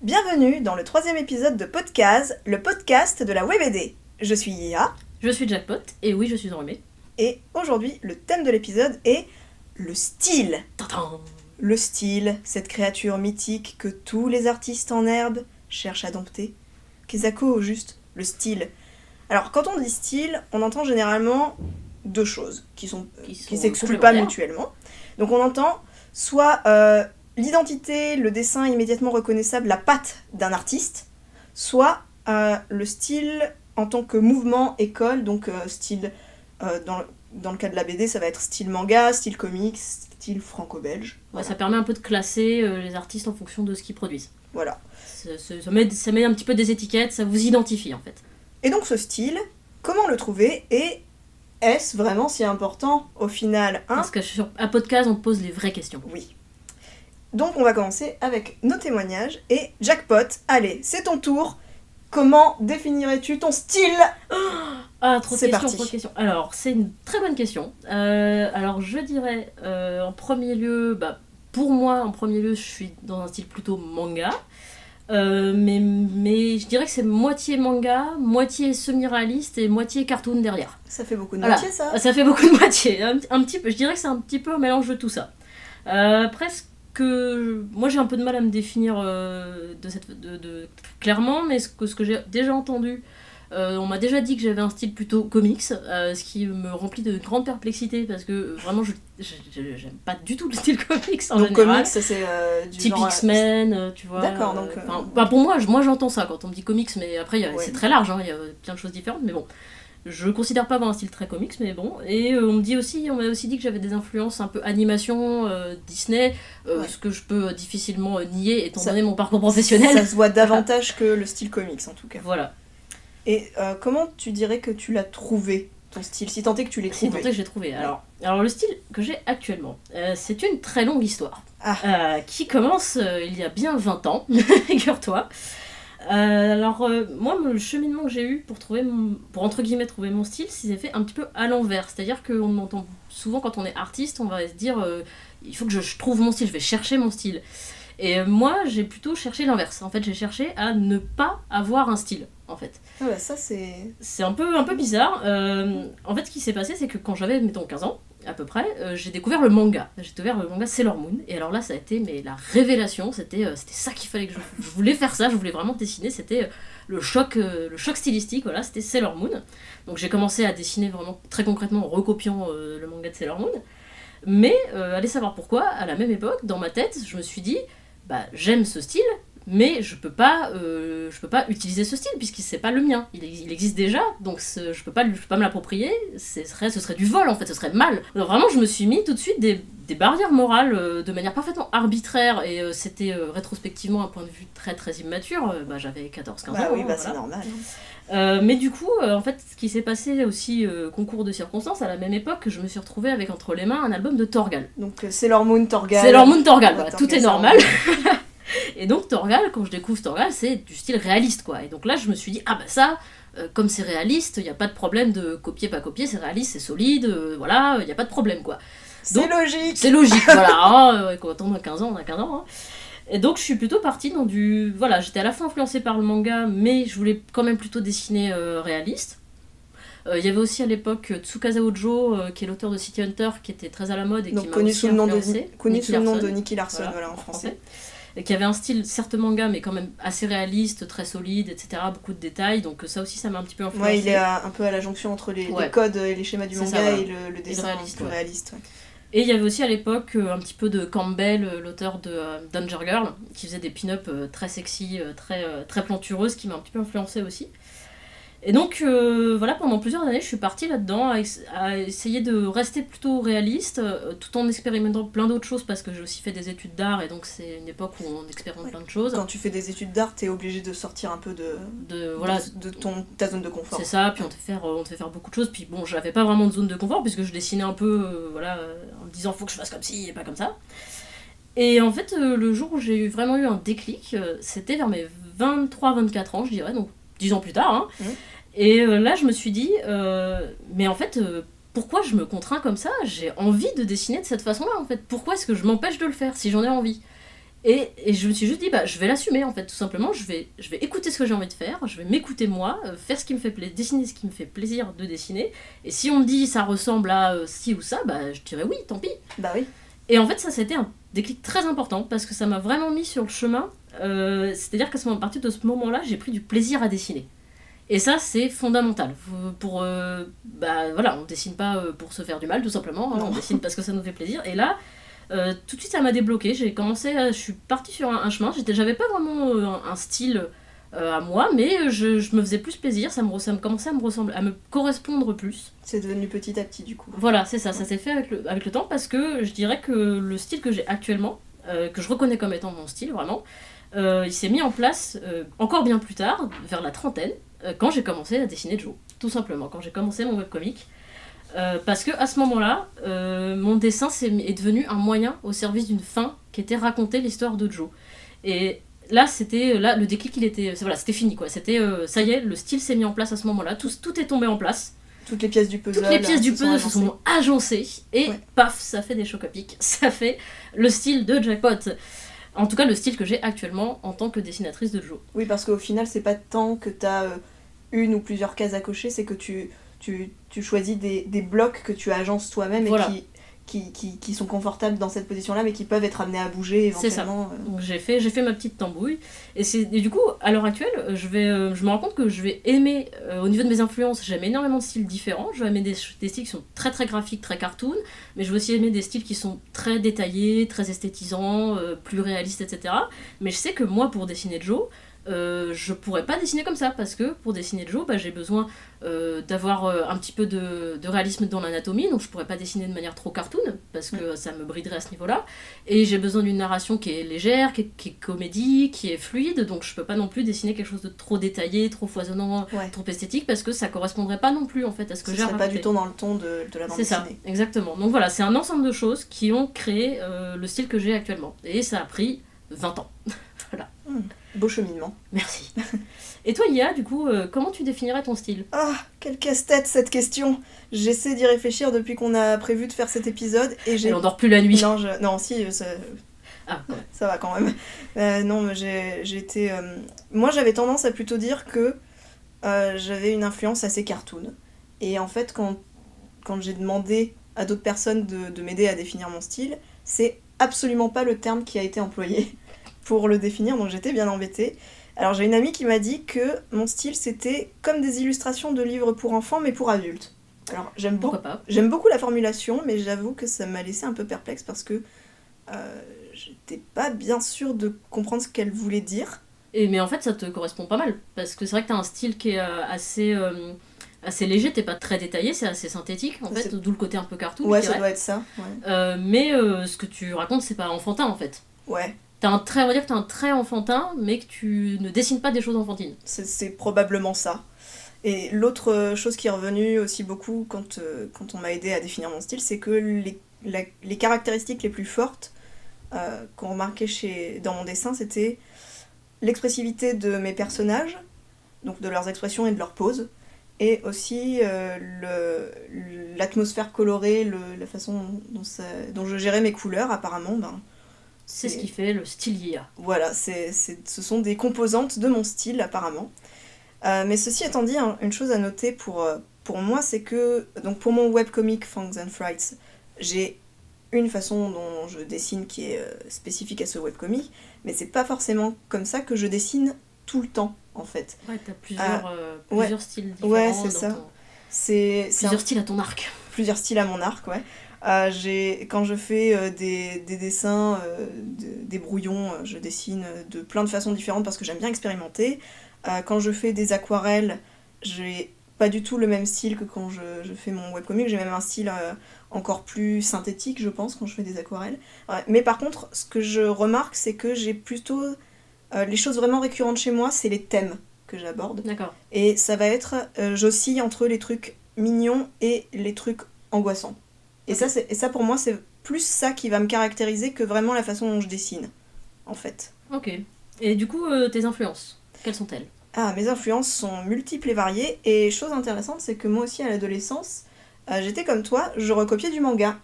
Bienvenue dans le 3e épisode de Podcast, le podcast de la WebD. Je suis Yia. Je suis Jackpot, et oui, je suis enrhumée. Et aujourd'hui, le thème de l'épisode est le style. Tintin. Le style, cette créature mythique que tous les artistes en herbe cherchent à dompter. Kezako au juste, le style. Alors, quand on dit style, on entend généralement deux choses qui s'excluent pas mutuellement. Donc on entend soit l'identité, le dessin immédiatement reconnaissable, la patte d'un artiste, soit le style en tant que mouvement, école, donc style, dans le cas de la BD, ça va être style manga, style comics, style franco-belge. Ouais, ça permet un peu de classer les artistes en fonction de ce qu'ils produisent. Voilà. Ça met un petit peu des étiquettes, ça vous identifie en fait. Et donc ce style, comment le trouver et est-ce vraiment si important au final, hein ? Parce que sur un podcast, on te pose les vraies questions. Oui. Donc on va commencer avec nos témoignages et Jackpot, allez, c'est ton tour. Comment définirais-tu ton style ? Trop de questions. Alors, c'est une très bonne question. Alors, je dirais, en premier lieu, pour moi, je suis dans un style plutôt manga. Mais je dirais que c'est moitié manga, moitié semi-réaliste et moitié cartoon derrière. Ça fait beaucoup de moitié, ça ? Ça fait beaucoup de moitié. Un petit peu, je dirais que c'est un petit peu un mélange de tout ça. Presque. Moi j'ai un peu de mal à me définir clairement, mais ce que j'ai déjà entendu, on m'a déjà dit que j'avais un style plutôt comics, ce qui me remplit de grande perplexité parce que vraiment j'aime pas du tout le style comics en donc général. Comics, c'est du type genre... X-Men, tu vois. D'accord, donc... pour moi j'entends ça quand on me dit comics, mais après c'est très large, il y a plein de choses différentes, mais bon. Je considère pas avoir un style très comics, mais bon. Et on m'a aussi dit que j'avais des influences un peu animation, Disney, ce que je peux difficilement nier étant donné mon parcours professionnel. Ça se voit davantage que le style comics en tout cas. Voilà. Et comment tu dirais que tu l'as trouvé, ton style, si tant est que tu l'aies trouvé ? Si tant est que j'ai trouvé. Alors le style que j'ai actuellement, c'est une très longue histoire. Qui commence il y a bien 20 ans, figure-toi. Moi, le cheminement que j'ai eu pour entre guillemets trouver mon style, c'est fait un petit peu à l'envers. C'est-à-dire qu'on entend souvent quand on est artiste, on va se dire il faut que je trouve mon style, je vais chercher mon style. Et moi, j'ai plutôt cherché l'inverse. En fait, j'ai cherché à ne pas avoir un style, en fait. Ça, c'est... C'est un peu bizarre. En fait, ce qui s'est passé, c'est que quand j'avais, mettons, 15 ans, à peu près, j'ai découvert le manga. J'ai découvert le manga Sailor Moon. Et alors là, ça a été la révélation. C'était ça qu'il fallait que je voulais faire ça. Je voulais vraiment dessiner. C'était le choc stylistique. Voilà, c'était Sailor Moon. Donc j'ai commencé à dessiner vraiment très concrètement en recopiant le manga de Sailor Moon. Mais allez savoir pourquoi, à la même époque, dans ma tête, je me suis dit, j'aime ce style, mais je peux pas utiliser ce style puisque c'est pas le mien. Il existe déjà, donc je peux pas me l'approprier. Ce serait du vol en fait, ce serait mal. Alors vraiment, je me suis mis tout de suite des barrières morales de manière parfaitement arbitraire et c'était rétrospectivement un point de vue très très immature. J'avais 14-15 ans. Oui, voilà. C'est normal. Mais du coup, en fait, ce qui s'est passé aussi, concours de circonstances, à la même époque, je me suis retrouvée avec entre les mains un album de Torgal. Donc Sailor Moon, Torgal. Sailor Moon, Torgal, voilà, tout est normal. Et donc Torgal, quand je découvre Torgal, c'est du style réaliste, quoi. Et donc là, je me suis dit, comme c'est réaliste, il n'y a pas de problème de copier, pas copier, c'est réaliste, c'est solide, voilà, il n'y a pas de problème, quoi. Donc, logique. C'est logique, voilà, quand on a 15 ans, on a 15 ans, hein. Et donc je suis plutôt partie dans du... Voilà, j'étais à la fois influencée par le manga, mais je voulais quand même plutôt dessiner réaliste. Il y avait aussi à l'époque Tsukasa Ojo, qui est l'auteur de City Hunter, qui était très à la mode et donc, qui m'a aussi influencée. Connu sous le nom de Nicky Larson, voilà, en français. Et qui avait un style, certes manga, mais quand même assez réaliste, très solide, etc. Beaucoup de détails, donc ça aussi, ça m'a un petit peu influencé. Ouais, il est un peu à la jonction entre les codes et les schémas du manga ça, voilà. Et le dessin plus réaliste. Ouais. Et il y avait aussi à l'époque un petit peu de Campbell, l'auteur de Danger Girl, qui faisait des pin-up très sexy, très plantureuses, qui m'a un petit peu influencée aussi. Et donc voilà, pendant plusieurs années, je suis partie là-dedans à essayer de rester plutôt réaliste, tout en expérimentant plein d'autres choses, parce que j'ai aussi fait des études d'art, et donc c'est une époque où on expérimente plein de choses. Quand tu fais des études d'art, t'es obligé de sortir un peu de ta zone de confort. C'est ça, puis on te fait faire beaucoup de choses, puis bon, j'avais pas vraiment de zone de confort, puisque je dessinais un peu, en me disant faut que je fasse comme ci et pas comme ça. Et en fait, le jour où j'ai vraiment eu un déclic, c'était vers mes 23-24 ans, je dirais, donc 10 ans plus tard, hein. Et là, je me suis dit, mais en fait, pourquoi je me contrains comme ça ? J'ai envie de dessiner de cette façon-là, en fait. Pourquoi est-ce que je m'empêche de le faire si j'en ai envie ? Et je me suis juste dit, je vais l'assumer en fait, tout simplement. Je vais écouter ce que j'ai envie de faire, je vais m'écouter moi, faire ce qui me fait plaisir, dessiner ce qui me fait plaisir de dessiner. Et si on me dit ça ressemble à ci ou ça, je dirais oui, tant pis. Bah oui. Et en fait, ça, c'était un déclic très important parce que ça m'a vraiment mis sur le chemin. C'est-à-dire qu'à partir de ce moment-là, j'ai pris du plaisir à dessiner. Et ça, c'est fondamental. Voilà, on dessine pas pour se faire du mal, tout simplement. Hein, on dessine parce que ça nous fait plaisir. Et là, tout de suite, ça m'a débloqué. Je suis partie sur un chemin. J'avais pas vraiment un style à moi, mais je me faisais plus plaisir. Ça me commençait à me correspondre plus. C'est devenu petit à petit, du coup. Voilà, c'est ça. Ça s'est fait avec le temps parce que je dirais que le style que j'ai actuellement, que je reconnais comme étant mon style, vraiment, il s'est mis en place encore bien plus tard, vers la trentaine, quand j'ai commencé à dessiner Joe. Tout simplement, quand j'ai commencé mon webcomic. Parce que à ce moment-là, mon dessin est devenu un moyen au service d'une fin qui était raconter l'histoire de Joe. Et là, le déclic, c'était fini quoi. Ça y est, le style s'est mis en place à ce moment-là. Tout est tombé en place. Toutes les pièces du puzzle. Toutes les pièces du puzzle se sont agencées et paf, ça fait des chocs à pic. Ça fait le style de Jackpot. En tout cas, le style que j'ai actuellement en tant que dessinatrice de Joe. Oui, parce qu'au final, c'est pas tant que t'as une ou plusieurs cases à cocher, c'est que tu choisis des blocs que tu agences toi-même voilà. et qui sont confortables dans cette position-là, mais qui peuvent être amenés à bouger éventuellement. C'est ça. Donc j'ai fait ma petite tambouille. Et du coup, à l'heure actuelle, je me rends compte que je vais aimer, au niveau de mes influences, j'aime énormément de styles différents. Je vais aimer des styles qui sont très très graphiques, très cartoon, mais je vais aussi aimer des styles qui sont très détaillés, très esthétisants, plus réalistes, etc. Mais je sais que moi, pour dessiner Joe, je pourrais pas dessiner comme ça parce que pour dessiner Joe, j'ai besoin d'avoir un petit peu de réalisme dans l'anatomie, donc je pourrais pas dessiner de manière trop cartoon parce que ça me briderait à ce niveau-là. Et j'ai besoin d'une narration qui est légère, qui est comédie, qui est fluide, donc je peux pas non plus dessiner quelque chose de trop détaillé, trop foisonnant, trop esthétique parce que ça correspondrait pas non plus en fait à ce que j'ai raconté. Ce serait pas du tout dans le ton de la bande dessinée. C'est ça, exactement. Donc voilà, c'est un ensemble de choses qui ont créé le style que j'ai actuellement. Et ça a pris 20 ans. Voilà. Beau cheminement. Merci. Et toi, Lia, du coup, comment tu définirais ton style ? Ah, quel casse-tête cette question. J'essaie d'y réfléchir depuis qu'on a prévu de faire cet épisode et j'ai... Elle endort plus la nuit. Non, si, ça... Ah, ouais. Ça va quand même. Non, mais j'ai été... Moi, j'avais tendance à plutôt dire que j'avais une influence assez cartoon. Et en fait, quand j'ai demandé à d'autres personnes de m'aider à définir mon style, c'est absolument pas le terme qui a été employé pour le définir, donc j'étais bien embêtée. Alors j'ai une amie qui m'a dit que mon style c'était comme des illustrations de livres pour enfants mais pour adultes. Alors j'aime beaucoup la formulation, mais j'avoue que ça m'a laissé un peu perplexe parce que j'étais pas bien sûre de comprendre ce qu'elle voulait dire. Mais en fait ça te correspond pas mal, parce que c'est vrai que t'as un style qui est assez léger, t'es pas très détaillé, c'est assez synthétique en fait, d'où le côté un peu cartoon. Ouais, ça doit être ça. Ouais. Mais ce que tu racontes c'est pas enfantin en fait. Ouais. On va dire que t'as un trait enfantin, mais que tu ne dessines pas des choses enfantines. C'est probablement ça. Et l'autre chose qui est revenue aussi beaucoup quand on m'a aidé à définir mon style, c'est que les caractéristiques les plus fortes qu'on remarquait dans mon dessin, c'était l'expressivité de mes personnages, donc de leurs expressions et de leurs poses, et aussi l'atmosphère colorée, la façon dont je gérais mes couleurs, apparemment, c'est ce qui fait le style Lia. Voilà, ce sont des composantes de mon style, apparemment. Mais ceci étant dit, une chose à noter pour moi, c'est que donc pour mon webcomic Fangs and Frights, j'ai une façon dont je dessine qui est spécifique à ce webcomic, mais c'est pas forcément comme ça que je dessine tout le temps, en fait. Ouais, t'as plusieurs styles différents. Ouais, c'est ça. Plusieurs styles à ton arc. Plusieurs styles à mon arc, ouais. Quand je fais des dessins, des brouillons, je dessine de plein de façons différentes parce que j'aime bien expérimenter. Quand je fais des aquarelles, j'ai pas du tout le même style que quand je fais mon webcomic. J'ai même un style encore plus synthétique, je pense, quand je fais des aquarelles. Ouais. Mais par contre, ce que je remarque, c'est que j'ai plutôt... les choses vraiment récurrentes chez moi, c'est les thèmes que j'aborde. D'accord. Et ça va être... j'oscille entre les trucs mignons et les trucs angoissants. Et ça, pour moi, c'est plus ça qui va me caractériser que vraiment la façon dont je dessine, en fait. Ok. Et du coup, tes influences, quelles sont-elles ? Ah, mes influences sont multiples et variées. Et chose intéressante, c'est que moi aussi, à l'adolescence, j'étais comme toi, je recopiais du manga.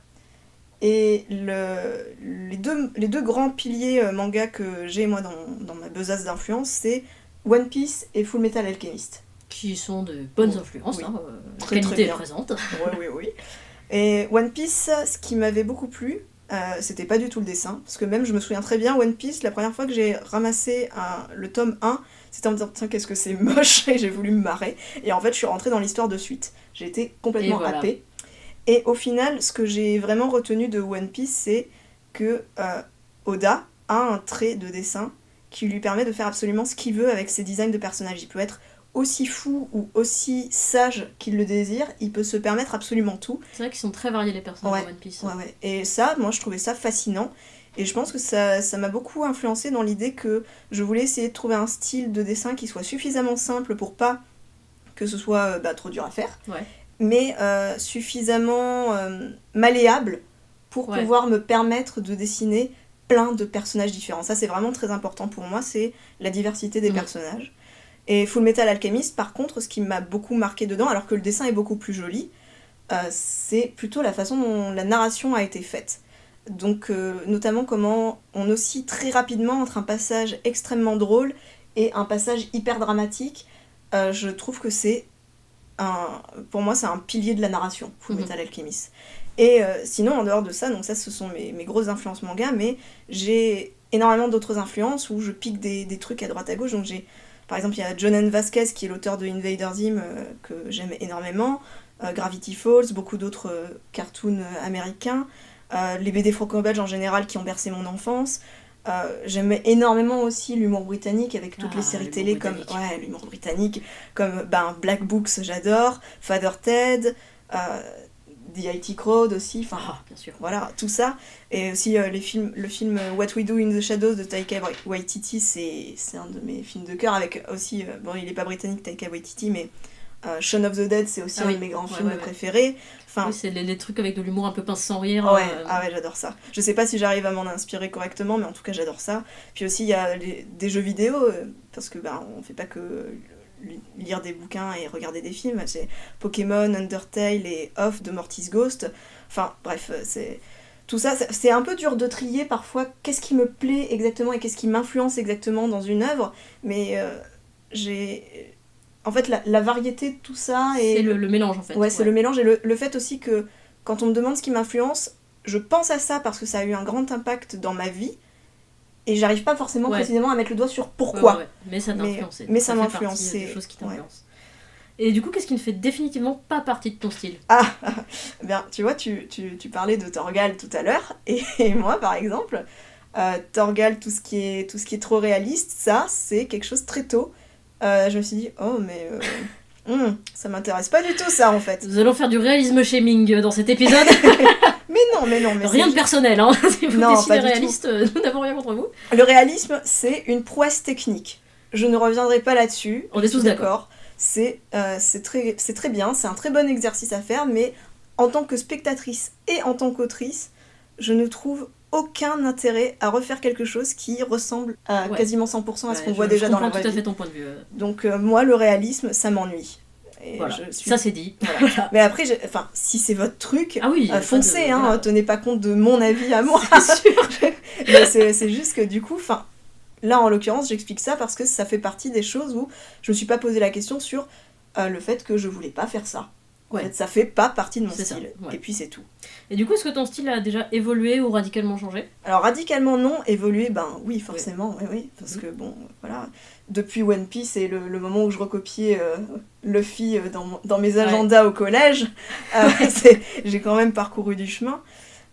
Et les deux grands piliers manga que j'ai moi dans ma besace d'influence, c'est One Piece et Full Metal Alchemist. Qui sont de bonnes Oui. influences, Oui. hein, Très, qualité très est bien. présente. Oui. Et One Piece, ce qui m'avait beaucoup plu, c'était pas du tout le dessin. Parce que même, je me souviens très bien, One Piece, la première fois que j'ai ramassé le tome 1, c'était en me disant, tiens, qu'est-ce que c'est moche, et j'ai voulu me marrer. Et en fait, je suis rentrée dans l'histoire de suite. J'ai été complètement Et voilà. happée. Et au final, ce que j'ai vraiment retenu de One Piece, c'est que Oda a un trait de dessin qui lui permet de faire absolument ce qu'il veut avec ses designs de personnages. Il peut être aussi fou ou aussi sage qu'il le désire, il peut se permettre absolument tout. C'est vrai qu'ils sont très variés les personnages de One Piece. Ouais. Et ça, moi, je trouvais ça fascinant. Et je pense que ça m'a beaucoup influencé dans l'idée que je voulais essayer de trouver un style de dessin qui soit suffisamment simple pour pas que ce soit trop dur à faire, Ouais. mais suffisamment malléable pour Ouais. pouvoir me permettre de dessiner plein de personnages différents. Ça, c'est vraiment très important pour moi, c'est la diversité des personnages. Et Full Metal Alchemist, par contre, ce qui m'a beaucoup marqué dedans, alors que le dessin est beaucoup plus joli, c'est plutôt la façon dont la narration a été faite. Donc, notamment comment on oscille très rapidement entre un passage extrêmement drôle et un passage hyper dramatique. Je trouve que pour moi, c'est un pilier de la narration, Full Metal Alchemist. Et sinon, en dehors de ça, donc ça, ce sont mes grosses influences manga, mais j'ai énormément d'autres influences où je pique des trucs à droite à gauche. Donc par exemple, il y a John N. Vasquez, qui est l'auteur de Invader Zim, que j'aime énormément, Gravity Falls, beaucoup d'autres cartoons américains, les BD franco-belges en général qui ont bercé mon enfance. J'aimais énormément aussi l'humour britannique avec toutes les séries télé comme l'humour britannique comme Black Books, j'adore, Father Ted, The IT Crowd aussi, enfin bien sûr. Voilà, tout ça. Et aussi le film What We Do in the Shadows de Taika Waititi, c'est un de mes films de cœur, avec aussi, il est pas britannique Taika Waititi, mais Shaun of the Dead, c'est aussi un de mes grands films préférés. Enfin, oui, c'est les trucs avec de l'humour un peu pince sans rire. Ouais, j'adore ça. Je sais pas si j'arrive à m'en inspirer correctement, mais en tout cas j'adore ça. Puis aussi il y a des jeux vidéo, parce que on fait pas que lire des bouquins et regarder des films, c'est Pokémon, Undertale et Off de Mortis Ghost. Enfin bref, c'est tout ça, c'est un peu dur de trier parfois qu'est-ce qui me plaît exactement et qu'est-ce qui m'influence exactement dans une œuvre, mais j'ai en fait la variété de tout ça et c'est le mélange en fait. Ouais, c'est le mélange et le fait aussi que quand on me demande ce qui m'influence, je pense à ça parce que ça a eu un grand impact dans ma vie. Et j'arrive pas forcément précisément à mettre le doigt sur pourquoi. Mais ça t'influence. Mais ça m'influence. C'est des choses qui t'influencent. Et du coup, qu'est-ce qui ne fait définitivement pas partie de ton style ? Bien, tu vois, tu parlais de Torgal tout à l'heure. Et moi, par exemple, Torgal, tout ce qui est trop réaliste, ça, c'est quelque chose très tôt. Je me suis dit, oh, mais ça m'intéresse pas du tout, ça, en fait. Nous allons faire du réalisme shaming dans cet épisode. Mais non. Rien de personnel, hein. Si vous décidez réaliste, nous n'avons rien contre vous. Le réalisme, c'est une prouesse technique. Je ne reviendrai pas là-dessus. On est tous d'accord. C'est très bien, c'est un très bon exercice à faire, mais en tant que spectatrice et en tant qu'autrice, je ne trouve aucun intérêt à refaire quelque chose qui ressemble à quasiment 100% à ce qu'on voit déjà dans la vraie vie. Je comprends tout à fait ton point de vue. Donc moi, le réalisme, ça m'ennuie. Et voilà, ça c'est dit. Voilà. Mais après, si c'est votre truc, foncez, voilà. Tenez pas compte de mon avis à moi. C'est sûr. c'est juste que du coup, là en l'occurrence, j'explique ça parce que ça fait partie des choses où je me suis pas posé la question sur le fait que je voulais pas faire ça. En fait, ça fait pas partie de mon style. Et puis c'est tout. Et du coup, est-ce que ton style a déjà évolué ou radicalement changé ? Alors radicalement non, évolué, oui, forcément, oui. Parce que voilà, depuis One Piece et le moment où je recopiais Luffy dans mes agendas au collège, j'ai quand même parcouru du chemin.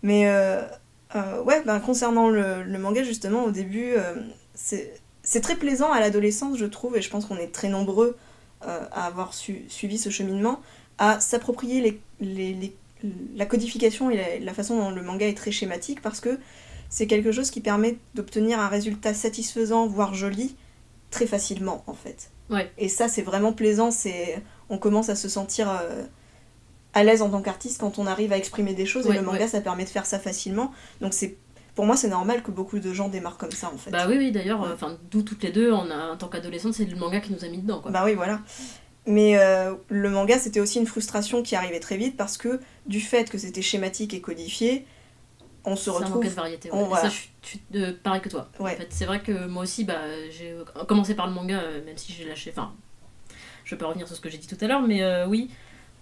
Mais concernant le manga, justement, au début, c'est très plaisant à l'adolescence, je trouve, et je pense qu'on est très nombreux à avoir suivi ce cheminement, à s'approprier la codification et la façon dont le manga est très schématique, parce que c'est quelque chose qui permet d'obtenir un résultat satisfaisant, voire joli, très facilement, en fait. Ouais. Et ça, c'est vraiment plaisant, on commence à se sentir à l'aise en tant qu'artiste quand on arrive à exprimer des choses, et le manga, ça permet de faire ça facilement. Donc pour moi, c'est normal que beaucoup de gens démarrent comme ça, en fait. Bah oui, d'ailleurs, d'où toutes les deux, en tant qu'adolescente, c'est le manga qui nous a mis dedans, quoi. Bah oui, voilà. Mais le manga, c'était aussi une frustration qui arrivait très vite parce que du fait que c'était schématique et codifié, on se C'est un retrouve... manque de variété. Ouais. on- Et voilà. ça, je suis pareil que toi. Ouais. En fait, c'est vrai que moi aussi, j'ai commencé par le manga, même si j'ai lâché. Enfin, je peux revenir sur ce que j'ai dit tout à l'heure, mais oui,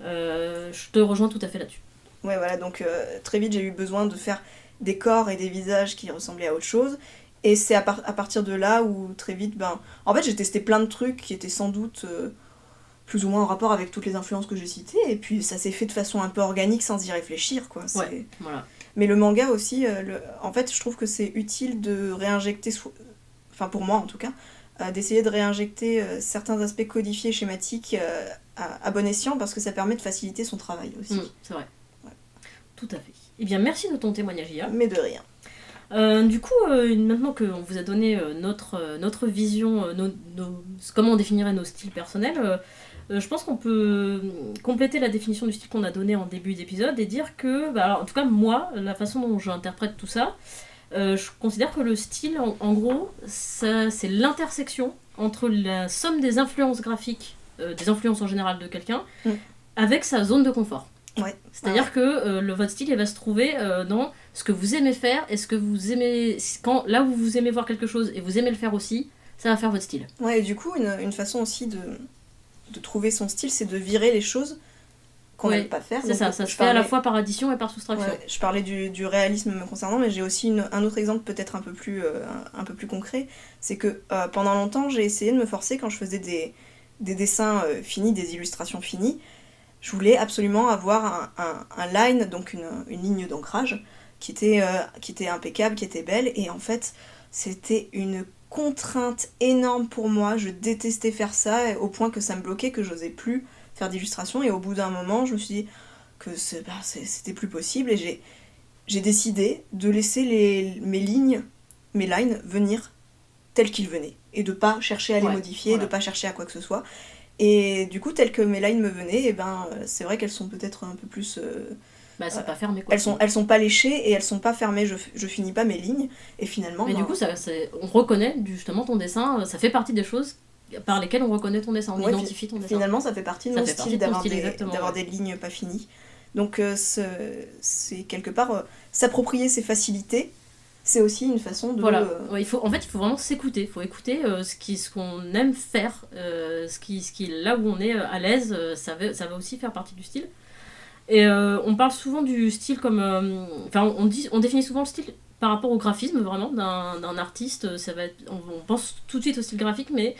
je te rejoins tout à fait là-dessus. Ouais, voilà, donc très vite j'ai eu besoin de faire des corps et des visages qui ressemblaient à autre chose. Et c'est à partir de là où très vite, en fait j'ai testé plein de trucs qui étaient sans doute plus ou moins en rapport avec toutes les influences que j'ai citées. Et puis ça s'est fait de façon un peu organique sans y réfléchir, quoi. Ouais, voilà. Mais le manga aussi, en fait je trouve que c'est utile de réinjecter, enfin pour moi en tout cas, d'essayer de réinjecter certains aspects codifiés, schématiques à bon escient parce que ça permet de faciliter son travail aussi. C'est vrai. Tout à fait. Eh bien, merci de ton témoignage, Ia. Mais de rien. Du coup, maintenant qu'on vous a donné notre vision, comment on définirait nos styles personnels, je pense qu'on peut compléter la définition du style qu'on a donné en début d'épisode et dire que, alors, en tout cas, moi, la façon dont j'interprète tout ça, je considère que le style, en gros, c'est l'intersection entre la somme des influences graphiques, des influences en général de quelqu'un, avec sa zone de confort. Ouais. C'est-à-dire que votre style il va se trouver dans ce que vous aimez faire et ce que vous aimez. Là où vous aimez voir quelque chose et vous aimez le faire aussi, ça va faire votre style. Ouais, et du coup, une façon aussi de trouver son style, c'est de virer les choses qu'on n'aime pas faire. C'est ça se fait à la fois par addition et par soustraction. Ouais, je parlais du réalisme me concernant, mais j'ai aussi un autre exemple peut-être un peu plus concret. C'est que pendant longtemps, j'ai essayé de me forcer quand je faisais des dessins finis, des illustrations finies. Je voulais absolument avoir un line, donc une ligne d'ancrage, qui était impeccable, qui était belle, et en fait, c'était une contrainte énorme pour moi, je détestais faire ça, au point que ça me bloquait, que j'osais plus faire d'illustration, et au bout d'un moment, je me suis dit que c'était plus possible, et j'ai décidé de laisser mes lines venir telles qu'ils venaient, et de pas chercher à les modifier, de pas chercher à quoi que ce soit. Et du coup, telles que mes lines me venaient, c'est vrai qu'elles sont peut-être un peu plus... c'est pas fermé, quoi. Elles sont pas léchées et elles sont pas fermées, je finis pas mes lignes, et finalement... Mais du coup, on reconnaît justement ton dessin, ça fait partie des choses par lesquelles on reconnaît ton dessin, on identifie ton dessin. Finalement, ça fait partie de mon style d'avoir des lignes pas finies. Donc c'est quelque part, s'approprier ses facilités, c'est aussi une façon de... Voilà, il faut vraiment s'écouter, il faut écouter ce qu'on aime faire, là où on est à l'aise, ça va aussi faire partie du style. Et on parle souvent du style comme... on définit souvent le style par rapport au graphisme, vraiment, d'un artiste, on pense tout de suite au style graphique, mais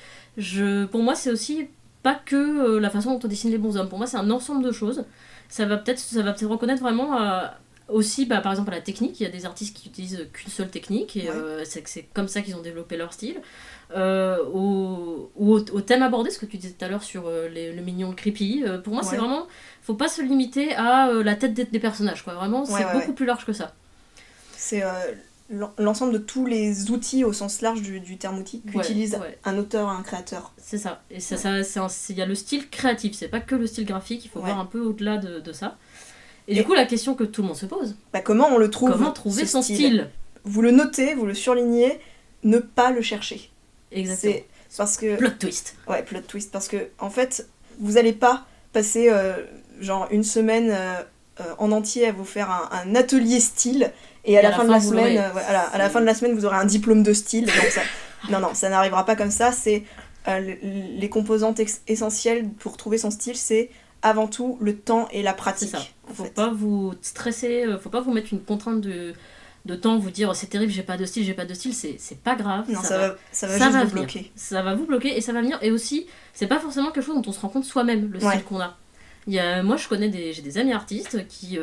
pour moi, c'est aussi pas que la façon dont on dessine les bonshommes, pour moi, c'est un ensemble de choses. Ça va peut-être reconnaître vraiment... aussi, par exemple, à la technique, il y a des artistes qui utilisent qu'une seule technique, et c'est comme ça qu'ils ont développé leur style. Au thème abordé, ce que tu disais tout à l'heure sur le mignon, le creepy, pour moi, c'est vraiment... Faut pas se limiter à la tête des personnages, quoi. Vraiment, c'est beaucoup plus large que ça. C'est l'ensemble de tous les outils, au sens large du terme outil, qu'utilise un auteur, un créateur. C'est ça. Et il y a le style créatif, c'est pas que le style graphique, il faut voir un peu au-delà de ça. Et du coup, la question que tout le monde se pose... comment on le trouve? Comment trouver son style? Vous le notez, vous le surlignez, ne pas le chercher. Exactement. C'est parce que... Plot twist. Ouais, plot twist. Parce que, en fait, vous allez pas passer genre une semaine en entier à vous faire un atelier style, et à la fin de la semaine, à la fin de la semaine, vous aurez un diplôme de style. Donc ça... non, ça n'arrivera pas comme ça. C'est les composantes essentielles pour trouver son style, c'est... avant tout le temps et la pratique. C'est ça. Faut pas vous stresser, faut pas vous mettre une contrainte de temps, vous dire c'est terrible, j'ai pas de style, c'est pas grave. Non, ça va juste vous bloquer. Ça va vous bloquer et ça va venir. Et aussi, c'est pas forcément quelque chose dont on se rend compte soi-même, le style qu'on a. Moi, j'ai des amis artistes qui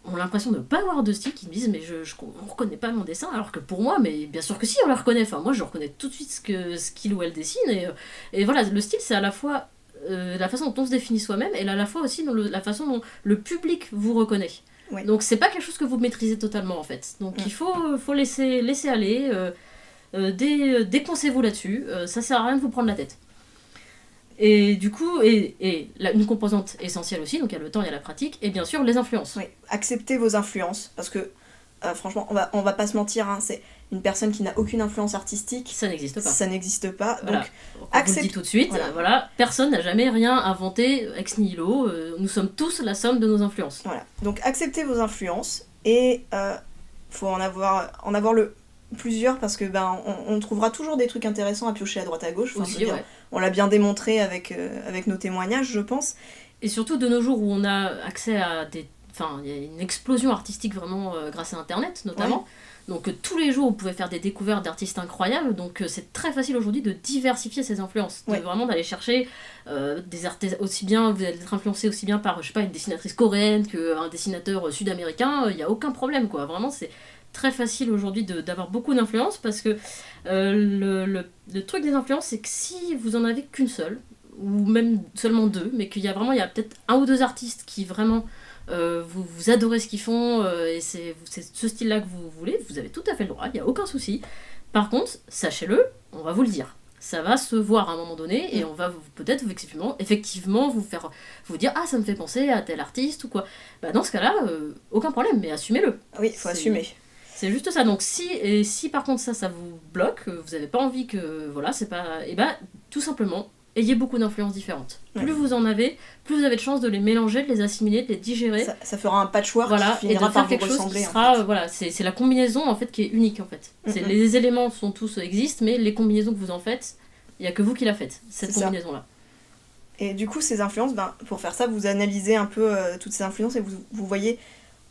ont l'impression de ne pas avoir de style, qui me disent mais on reconnaît pas mon dessin, alors que pour moi, mais bien sûr que si, on le reconnaît. Enfin, moi, je reconnais tout de suite ce qu'il ou elle dessine. Et voilà, le style, c'est à la fois... la façon dont on se définit soi-même et à la fois aussi la façon dont le public vous reconnaît. Donc c'est pas quelque chose que vous maîtrisez totalement en fait. Donc il faut laisser aller, déconcez-vous là-dessus, ça sert à rien de vous prendre la tête. Et du coup, une composante essentielle aussi, donc il y a le temps, il y a la pratique, et bien sûr les influences. Oui, acceptez vos influences, parce que franchement, on va pas se mentir, hein, c'est une personne qui n'a aucune influence artistique. Ça n'existe pas. Voilà. Donc, on vous le dit tout de suite, personne n'a jamais rien inventé ex nihilo, nous sommes tous la somme de nos influences. Voilà. Donc acceptez vos influences et faut en avoir plusieurs parce que on trouvera toujours des trucs intéressants à piocher à droite à gauche. Aussi, ouais. On l'a bien démontré avec nos témoignages, je pense. Et surtout de nos jours où on a accès à des... Enfin, il y a une explosion artistique vraiment grâce à Internet, notamment. Ouais. Donc tous les jours, vous pouvez faire des découvertes d'artistes incroyables. Donc c'est très facile aujourd'hui de diversifier ses influences. Ouais. Vraiment d'aller chercher des artistes aussi bien... Vous allez être influencé aussi bien par, je sais pas, une dessinatrice coréenne qu'un dessinateur sud-américain. Il n'y a aucun problème, quoi. Vraiment, c'est très facile aujourd'hui d'avoir beaucoup d'influence parce que le truc des influences, c'est que si vous en avez qu'une seule, ou même seulement deux, mais qu'il y a peut-être un ou deux artistes qui vraiment vous adorez ce qu'ils font et c'est ce style-là que vous voulez, vous avez tout à fait le droit, il n'y a aucun souci. Par contre, sachez-le, on va vous le dire. Ça va se voir à un moment donné et on va peut-être effectivement vous dire ah ça me fait penser à tel artiste ou quoi. Bah dans ce cas-là, aucun problème, mais assumez-le. Oui, il faut assumer. C'est juste ça. Donc si par contre ça vous bloque, vous n'avez pas envie que voilà c'est pas, et bah tout simplement ayez beaucoup d'influences différentes. Plus vous en avez, plus vous avez de chances de les mélanger, de les assimiler, de les digérer. Ça fera un patchwork qui et finira de faire par quelque vous chose ressembler. Qui sera, voilà, c'est la combinaison en fait qui est unique en fait. Les éléments sont tous existent, mais les combinaisons que vous en faites, il n'y a que vous qui la faites, cette combinaison-là. Et du coup, ces influences, pour faire ça, vous analysez un peu toutes ces influences et vous voyez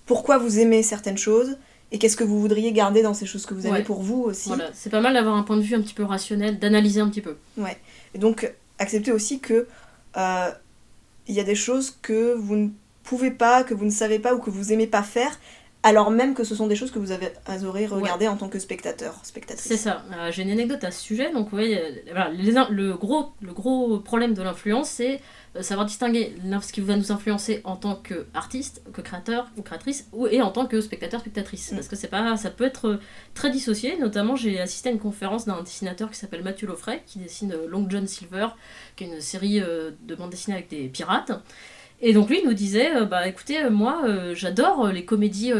pourquoi vous aimez certaines choses et qu'est-ce que vous voudriez garder dans ces choses que vous aimez pour vous aussi. Voilà, c'est pas mal d'avoir un point de vue un petit peu rationnel, d'analyser un petit peu. Ouais. Et donc, acceptez aussi que il y a des choses que vous ne pouvez pas, que vous ne savez pas ou que vous aimez pas faire, alors même que ce sont des choses que vous adoré regarder en tant que spectatrice. C'est ça. J'ai une anecdote à ce sujet. Donc, vous voyez, voilà, le gros problème de l'influence, c'est savoir distinguer ce qui va nous influencer en tant qu'artiste, que créateur ou créatrice, et en tant que spectateur, spectatrice. Parce que ça peut être très dissocié. Notamment, j'ai assisté à une conférence d'un dessinateur qui s'appelle Mathieu Loffray, qui dessine Long John Silver, qui est une série de bandes dessinées avec des pirates. Et donc lui il nous disait, écoutez, moi j'adore les comédies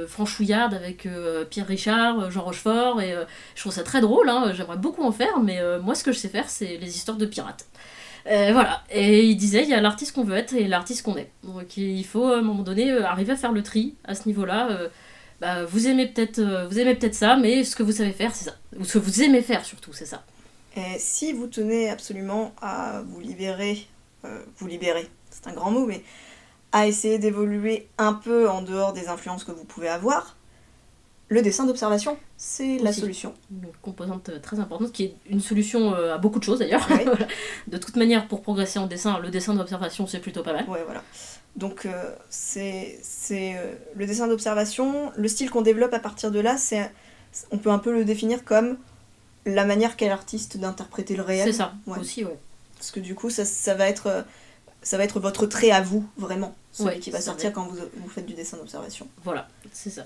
franchouillardes avec Pierre Richard, Jean Rochefort, et je trouve ça très drôle, hein, j'aimerais beaucoup en faire, mais moi ce que je sais faire c'est les histoires de pirates. Voilà, et il disait, il y a l'artiste qu'on veut être et l'artiste qu'on est. Donc il faut à un moment donné arriver à faire le tri à ce niveau-là. Vous aimez peut-être ça, mais ce que vous savez faire c'est ça. Ou ce que vous aimez faire surtout, c'est ça. Et si vous tenez absolument à vous libérer, c'est un grand mot, mais à essayer d'évoluer un peu en dehors des influences que vous pouvez avoir, le dessin d'observation, c'est la solution. Une composante très importante, qui est une solution à beaucoup de choses d'ailleurs. Oui. De toute manière, pour progresser en dessin, le dessin d'observation, c'est plutôt pas mal. Ouais, voilà. Donc, c'est le dessin d'observation, le style qu'on développe à partir de là, on peut un peu le définir comme la manière qu'a l'artiste d'interpréter le réel. C'est ça, aussi, ouais. Parce que du coup, ça va être votre trait à vous, vraiment. Celui qui va sortir quand vous faites du dessin d'observation. Voilà, c'est ça.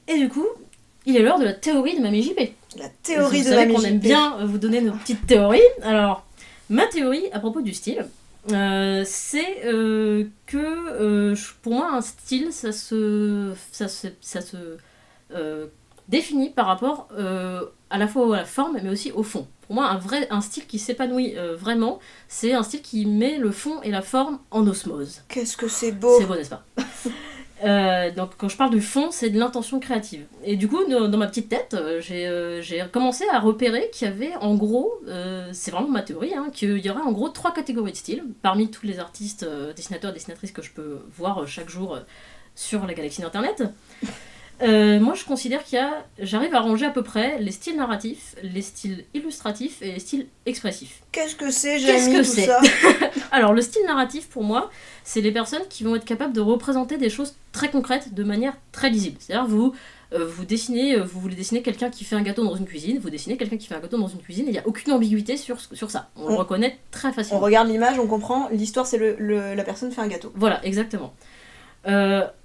Et du coup, il est l'heure de la théorie de Mamie JP. La théorie de Mamie JP. Vous savez qu'on aime bien vous donner nos petites théories. Alors, ma théorie à propos du style, c'est que pour moi, un style, ça se définit par rapport à la fois à la forme, mais aussi au fond. Pour moi, un style qui s'épanouit vraiment, c'est un style qui met le fond et la forme en osmose. Qu'est-ce que c'est beau! C'est beau, n'est-ce pas? Donc quand je parle du fond, c'est de l'intention créative. Et du coup, dans ma petite tête, j'ai commencé à repérer qu'il y avait en gros, c'est vraiment ma théorie, hein, qu'il y aurait en gros 3 catégories de styles, parmi tous les artistes, dessinateurs et dessinatrices que je peux voir chaque jour sur la galaxie d'Internet. Moi je considère j'arrive à ranger à peu près les styles narratifs, les styles illustratifs et les styles expressifs. Qu'est-ce que c'est, Jamie, tout ça? Alors le style narratif pour moi, c'est les personnes qui vont être capables de représenter des choses très concrètes de manière très lisible. C'est-à-dire vous voulez dessiner quelqu'un qui fait un gâteau dans une cuisine, vous dessinez quelqu'un qui fait un gâteau dans une cuisine et il n'y a aucune ambiguïté sur ça. On le reconnaît très facilement. On regarde l'image, on comprend, l'histoire c'est la personne fait un gâteau. Voilà, exactement.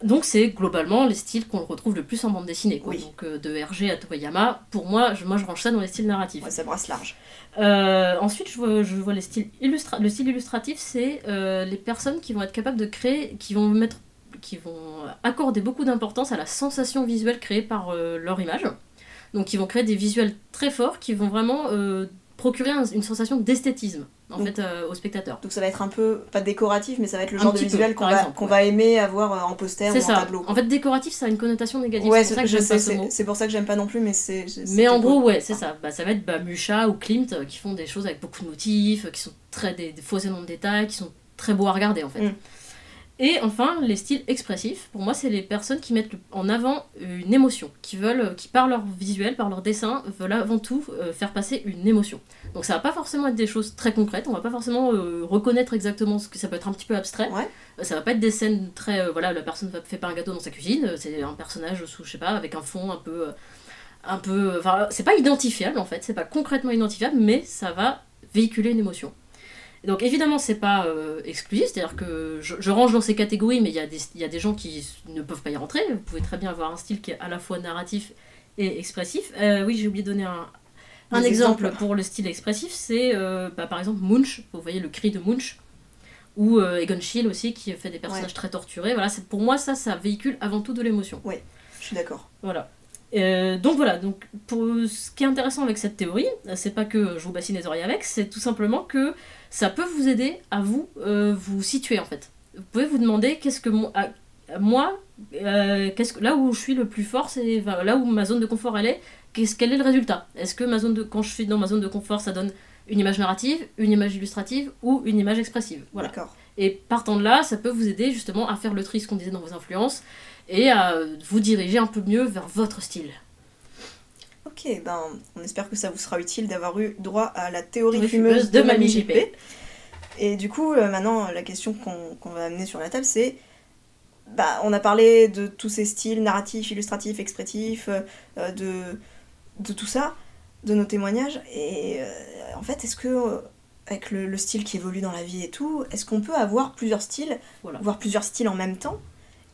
Donc c'est globalement les styles qu'on retrouve le plus en bande dessinée, quoi. Oui. Donc de Hergé à Toriyama, pour moi je range ça dans les styles narratifs. Ouais, ça brasse large. Ensuite je vois le style illustratif, c'est les personnes qui vont être capables de créer, qui vont accorder beaucoup d'importance à la sensation visuelle créée par leur image. Donc ils vont créer des visuels très forts qui vont vraiment procurer une sensation d'esthétisme en Donc- fait au spectateur. Donc ça va être un peu, pas décoratif, mais ça va être le Un genre de petit peu, visuel par exemple, qu'on ouais. va aimer avoir en poster C'est ou en ça. tableau. En fait, décoratif, ça a une connotation négative. Ouais, c'est pour ça que je j'aime pas sais, ce mot. c'est pour ça que j'aime pas non plus, mais c'est... Mais en c'était gros, cool. ouais, c'est ça. Ça va être Musha ou Klimt qui font des choses avec beaucoup de motifs, qui sont des faux éléments de détail, qui sont très beaux à regarder en fait. Mm. Et enfin, les styles expressifs, pour moi, c'est les personnes qui mettent en avant une émotion, qui par leur visuel, par leur dessin, veulent avant tout faire passer une émotion. Donc ça va pas forcément être des choses très concrètes, on va pas forcément reconnaître exactement ce que ça peut être un petit peu abstrait. Ouais. Ça va pas être des scènes très... voilà, la personne fait pas un gâteau dans sa cuisine, c'est un personnage sous, je sais pas, avec un fond un peu... Enfin, c'est pas identifiable en fait, c'est pas concrètement identifiable, mais ça va véhiculer une émotion. Et donc évidemment c'est pas exclusif, c'est-à-dire que je range dans ces catégories, mais il y a des gens qui ne peuvent pas y rentrer. Vous pouvez très bien avoir un style qui est à la fois narratif et expressif. Oui, j'ai oublié de donner un Des exemple exemples. pour le style expressif, c'est par exemple Munch, vous voyez le cri de Munch, ou Egon Schiele aussi qui fait des personnages très torturés. Voilà, pour moi ça véhicule avant tout de l'émotion. Je suis d'accord. Voilà. Donc voilà, donc pour ce qui est intéressant avec cette théorie, c'est pas que je vous bassine les oreilles avec, c'est tout simplement que ça peut vous aider à vous situer en fait. Vous pouvez vous demander qu'est-ce que moi, là où je suis le plus fort, c'est là où ma zone de confort elle est, quel est le résultat? Est-ce que quand je suis dans ma zone de confort, ça donne une image narrative, une image illustrative ou une image expressive? Voilà. D'accord. Et partant de là, ça peut vous aider justement à faire le tri, ce qu'on disait dans vos influences, et à vous diriger un peu mieux vers votre style. Ok, ben on espère que ça vous sera utile d'avoir eu droit à la théorie Oui, fumeuse de Mamie JP. JP. Et du coup, maintenant, la question qu'on va amener sur la table, c'est... on a parlé de tous ces styles narratifs, illustratifs, expressifs, de tout ça, de nos témoignages. Et en fait, est-ce que, avec le style qui évolue dans la vie et tout, est-ce qu'on peut avoir plusieurs styles, voire plusieurs styles en même temps?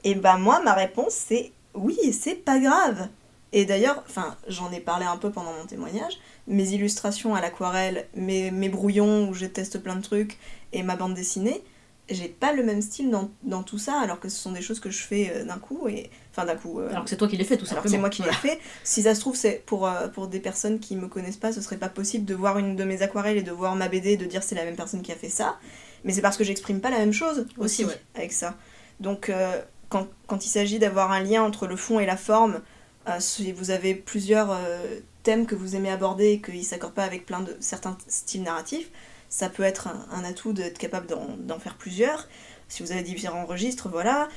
Et moi, ma réponse, c'est oui, c'est pas grave. Et d'ailleurs, j'en ai parlé un peu pendant mon témoignage, mes illustrations à l'aquarelle, mes brouillons où je teste plein de trucs, et ma bande dessinée, j'ai pas le même style dans tout ça, alors que ce sont des choses que je fais d'un coup, alors que c'est toi qui les fais, tout alors simplement. que c'est moi qui l'ai fait. Si ça se trouve, c'est pour des personnes qui me connaissent pas, ce serait pas possible de voir une de mes aquarelles et de voir ma BD et de dire c'est la même personne qui a fait ça. Mais c'est parce que j'exprime pas la même chose aussi ouais. avec ça. Donc quand il s'agit d'avoir un lien entre le fond et la forme, si vous avez plusieurs thèmes que vous aimez aborder et qu'ils s'accordent pas avec certains styles narratifs, ça peut être un atout d'être capable d'en faire plusieurs. Si vous avez différents registres, voilà.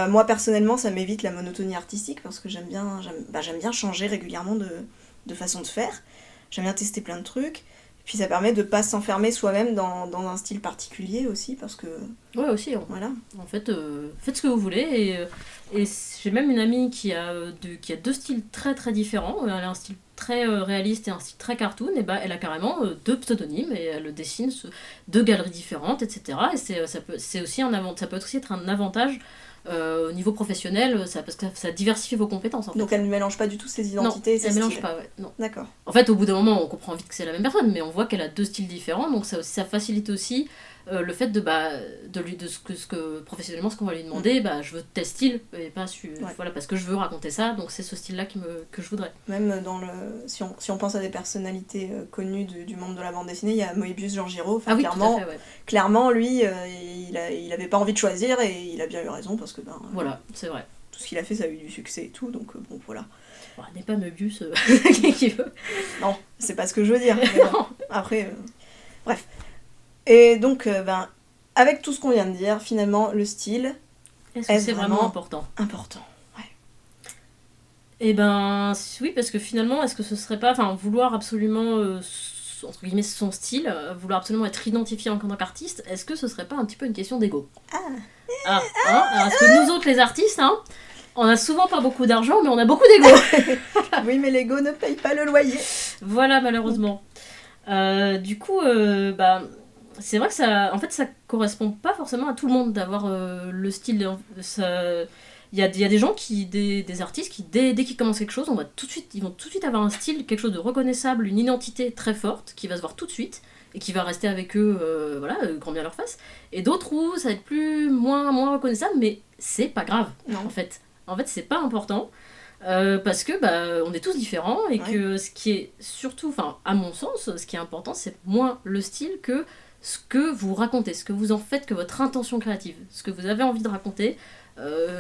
Moi, personnellement, ça m'évite la monotonie artistique parce que j'aime bien changer régulièrement de façon de faire. J'aime bien tester plein de trucs. Et puis ça permet de pas s'enfermer soi-même dans un style particulier aussi parce que... Ouais, aussi. Voilà. En fait, faites ce que vous voulez. Et j'ai même une amie qui a deux styles très très différents. Elle a un style très réaliste et un style très cartoon. Et elle a carrément deux pseudonymes et elle dessine deux galeries différentes, etc. Et ça peut aussi être un avantage au niveau professionnel, parce que ça diversifie vos compétences. En fait. Donc elle ne mélange pas du tout ses identités et ses elle styles. mélange pas, ouais. Non. D'accord. En fait, au bout d'un moment, on comprend vite que c'est la même personne, mais on voit qu'elle a deux styles différents, donc ça facilite aussi le fait ce que professionnellement, ce qu'on va lui demander, je veux tel style, et pas voilà, parce que je veux raconter ça, donc c'est ce style-là que je voudrais. Même si on pense à des personnalités connues du monde de la bande dessinée, il y a Moebius Jean Giraud. Ah oui, clairement, tout à fait, ouais. Clairement, lui, il avait pas envie de choisir et il a bien eu raison parce que voilà, c'est vrai. Tout ce qu'il a fait, ça a eu du succès et tout, donc bon, voilà. Bon, n'est pas Moebius qui veut. Non, c'est pas ce que je veux dire. Bon, après, bref. Et donc, avec tout ce qu'on vient de dire, finalement, le style est-ce que c'est vraiment important? Important, ouais. Eh oui, parce que finalement, est-ce que ce serait pas, vouloir absolument, entre guillemets, son style, vouloir absolument être identifié en tant qu'artiste, est-ce que ce serait pas un petit peu une question d'ego? Alors, est-ce que nous autres, les artistes, on a souvent pas beaucoup d'argent, mais on a beaucoup d'ego. Oui, mais l'ego ne paye pas le loyer. Voilà, malheureusement. Du coup, c'est vrai que ça correspond pas forcément à tout le monde d'avoir le style. Il y a des gens des artistes qui dès qu'ils commencent quelque chose, ils vont tout de suite avoir un style, quelque chose de reconnaissable, une identité très forte qui va se voir tout de suite et qui va rester avec eux, grand bien leur face. Et d'autres où ça va être moins reconnaissable, mais c'est pas grave. Non. En fait, c'est pas important. Parce que on est tous différents et que ce qui est surtout, enfin à mon sens, ce qui est important, c'est moins le style que ce que vous racontez, ce que vous en faites, que votre intention créative, ce que vous avez envie de raconter.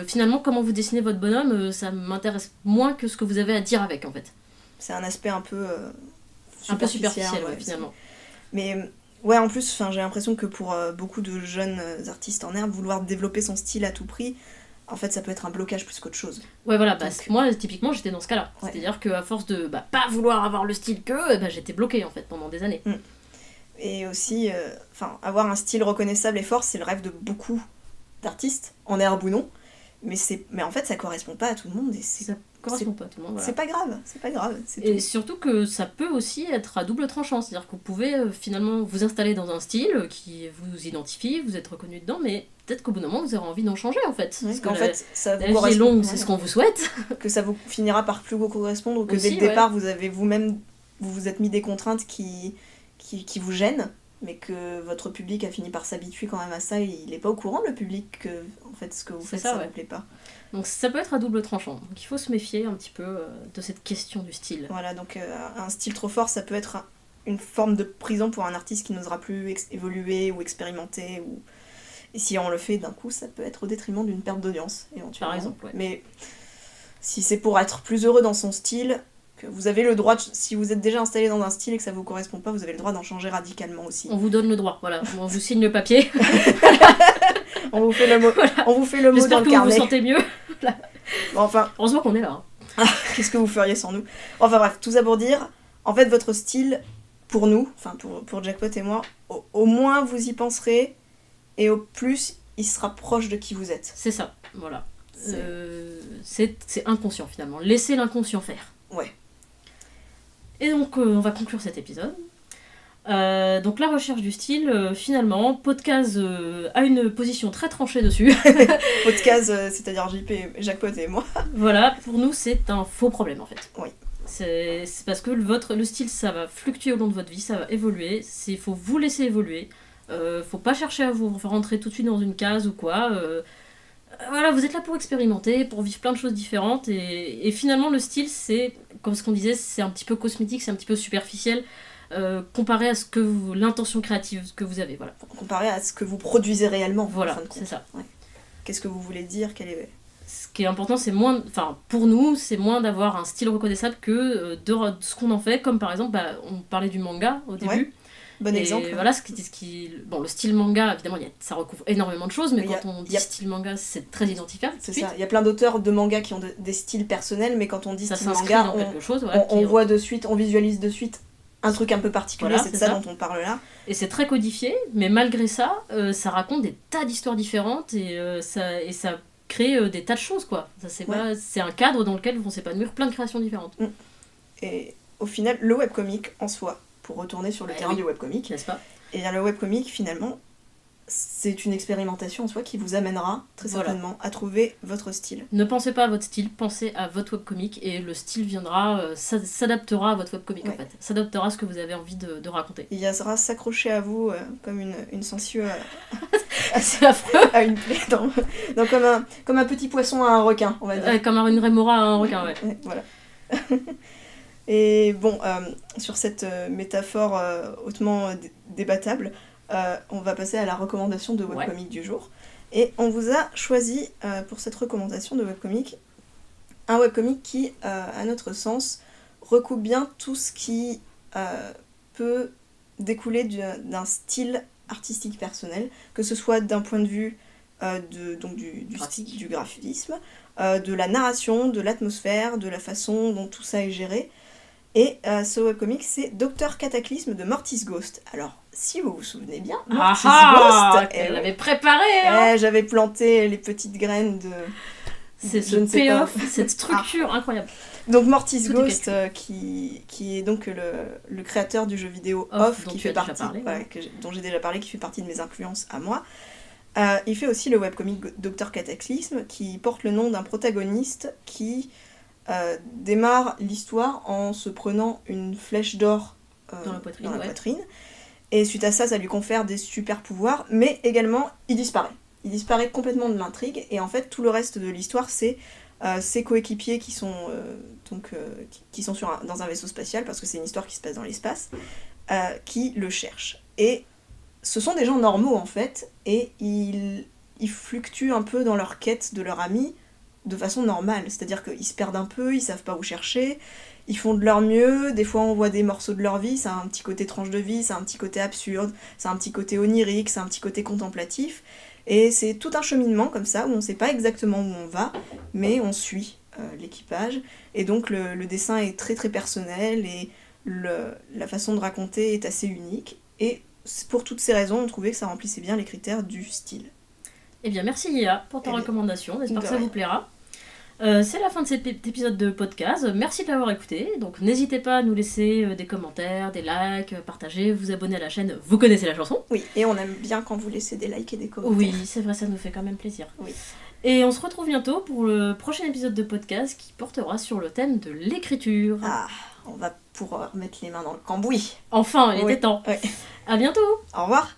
Finalement, comment vous dessinez votre bonhomme, ça m'intéresse moins que ce que vous avez à dire avec, en fait. C'est un aspect un peu superficiel, finalement. Mais ouais, en plus, j'ai l'impression que pour beaucoup de jeunes artistes en herbe, vouloir développer son style à tout prix, en fait, ça peut être un blocage plus qu'autre chose. Ouais, voilà, moi, typiquement, j'étais dans ce cas-là. Ouais. C'est-à-dire qu'à force de pas vouloir avoir le style j'étais bloquée, en fait, pendant des années. Et aussi, avoir un style reconnaissable et fort, c'est le rêve de beaucoup d'artistes, en herbe ou non. Mais en fait, ça correspond pas à tout le monde. Et ça correspond pas à tout le monde. Voilà. C'est pas grave. Et surtout que ça peut aussi être à double tranchant. C'est-à-dire que vous pouvez finalement vous installer dans un style qui vous identifie, vous êtes reconnu dedans, mais peut-être qu'au bout d'un moment, vous aurez envie d'en changer, en fait. Parce qu'en fait, ça vous correspond. La vie est longue, c'est ce qu'on vous souhaite. Que ça vous finira par plus vous correspondre, ou que aussi, dès le départ, vous avez vous-même, vous êtes mis des contraintes qui vous gênent, mais que votre public a fini par s'habituer quand même à ça, et il n'est pas au courant, le public, que en fait, ce que vous faites, ça ne vous plaît pas. Donc ça peut être à double tranchant. Donc il faut se méfier un petit peu de cette question du style. Voilà, donc un style trop fort, ça peut être une forme de prison pour un artiste qui n'osera plus évoluer ou expérimenter. Et si on le fait d'un coup, ça peut être au détriment d'une perte d'audience, éventuellement. Par exemple, ouais. Mais si c'est pour être plus heureux dans son style, que vous avez le droit, si vous êtes déjà installé dans un style et que ça vous correspond pas, vous avez le droit d'en changer radicalement aussi. On vous donne le droit, voilà. On vous signe le papier. On vous fait le mot, voilà. On vous fait le mot dans le carnet. J'espère que vous vous sentez mieux. Bon, heureusement qu'on est là. Qu'est-ce que vous feriez sans nous ? Enfin bref, tout ça pour dire, en fait, votre style, pour nous, pour Jackpot et moi, au moins vous y penserez, et au plus, il sera proche de qui vous êtes. C'est ça, voilà. C'est inconscient, finalement. Laissez l'inconscient faire. Ouais. Et donc, on va conclure cet épisode. Donc la recherche du style, finalement, Podcast a une position très tranchée dessus. Podcast, c'est-à-dire JP, Jackpot et moi. Voilà, pour nous c'est un faux problème en fait. Oui. C'est parce que le style ça va fluctuer au long de votre vie, ça va évoluer, il faut vous laisser évoluer, faut pas chercher à vous rentrer tout de suite dans une case ou quoi. Voilà, vous êtes là pour expérimenter, pour vivre plein de choses différentes et finalement le style c'est, comme ce qu'on disait, c'est un petit peu cosmétique, c'est un petit peu superficiel. Comparé à l'intention créative que vous avez, voilà. Comparé à ce que vous produisez réellement. Voilà, c'est ça. Ouais. Qu'est-ce que vous voulez dire ? Ce qui est important, c'est moins, pour nous, c'est moins d'avoir un style reconnaissable que de ce qu'on en fait. Comme par exemple, on parlait du manga au début. Ouais. Bon exemple. Voilà, le style manga, évidemment, ça recouvre énormément de choses, mais quand on dit style manga, c'est très identifiable. C'est ça. Il y a plein d'auteurs de manga qui ont des styles personnels, mais quand on dit style manga, on voit de suite, on visualise de suite un truc un peu particulier, voilà, c'est de ça dont on parle là. Et c'est très codifié, mais malgré ça, ça raconte des tas d'histoires différentes et ça crée des tas de choses, quoi. C'est un cadre dans lequel vont s'épanouir plein de créations différentes. Et au final, le webcomic en soi, pour retourner sur le terrain du webcomic, n'est-ce pas ? Et bien le webcomic, finalement, c'est une expérimentation en soi qui vous amènera très certainement à trouver votre style. Ne pensez pas à votre style, pensez à votre webcomic et le style viendra, s'adaptera à votre webcomic en fait. S'adaptera à ce que vous avez envie de raconter. Il viendra s'accrocher à vous comme une sangsue assez affreux à une plaie, comme un petit poisson à un requin, on va dire. Comme une rémora à un requin, ouais. Voilà. Et bon, sur cette métaphore hautement débattable, on va passer à la recommandation de webcomic du jour. Et on vous a choisi pour cette recommandation de webcomic un webcomic qui, à notre sens, recoupe bien tout ce qui peut découler d'un style artistique personnel, que ce soit d'un point de vue du graphisme, de la narration, de l'atmosphère, de la façon dont tout ça est géré. Et ce webcomic, c'est Dr Cataclysme de Mortis Ghost. Alors, si vous vous souvenez bien, Mortis Ghost... Elle l'avait préparé, hein. J'avais planté les petites graines de... C'est ce payoff, cette structure incroyable. Donc Mortis Ghost, qui est donc le créateur du jeu vidéo Off, qui fait partie, dont j'ai déjà parlé, qui fait partie de mes influences à moi. Il fait aussi le webcomic Dr Cataclysme, qui porte le nom d'un protagoniste qui... démarre l'histoire en se prenant une flèche d'or dans la poitrine. Et suite à ça, ça lui confère des super pouvoirs, mais également, il disparaît. Il disparaît complètement de l'intrigue, et en fait, tout le reste de l'histoire, c'est ses coéquipiers qui sont, qui sont dans un vaisseau spatial, parce que c'est une histoire qui se passe dans l'espace, qui le cherchent. Et ce sont des gens normaux en fait, et ils fluctuent un peu dans leur quête de leur ami de façon normale. C'est-à-dire qu'ils se perdent un peu, ils savent pas où chercher, ils font de leur mieux, des fois on voit des morceaux de leur vie, ça a un petit côté tranche de vie, ça a un petit côté absurde, ça a un petit côté onirique, ça a un petit côté contemplatif. Et c'est tout un cheminement comme ça, où on sait pas exactement où on va, mais on suit l'équipage. Et donc le dessin est très très personnel, et la façon de raconter est assez unique. Et pour toutes ces raisons, on trouvait que ça remplissait bien les critères du style. Eh bien, merci Léa pour ta recommandation. J'espère que ça vous plaira. C'est la fin de cet épisode de podcast. Merci de l'avoir écouté. Donc, n'hésitez pas à nous laisser des commentaires, des likes, partager, vous abonner à la chaîne. Vous connaissez la chanson. Oui, et on aime bien quand vous laissez des likes et des commentaires. Oui, c'est vrai, ça nous fait quand même plaisir. Oui. Et on se retrouve bientôt pour le prochain épisode de podcast qui portera sur le thème de l'écriture. Ah, on va pouvoir mettre les mains dans le cambouis. Enfin, il était temps. Ouais. À bientôt. Au revoir.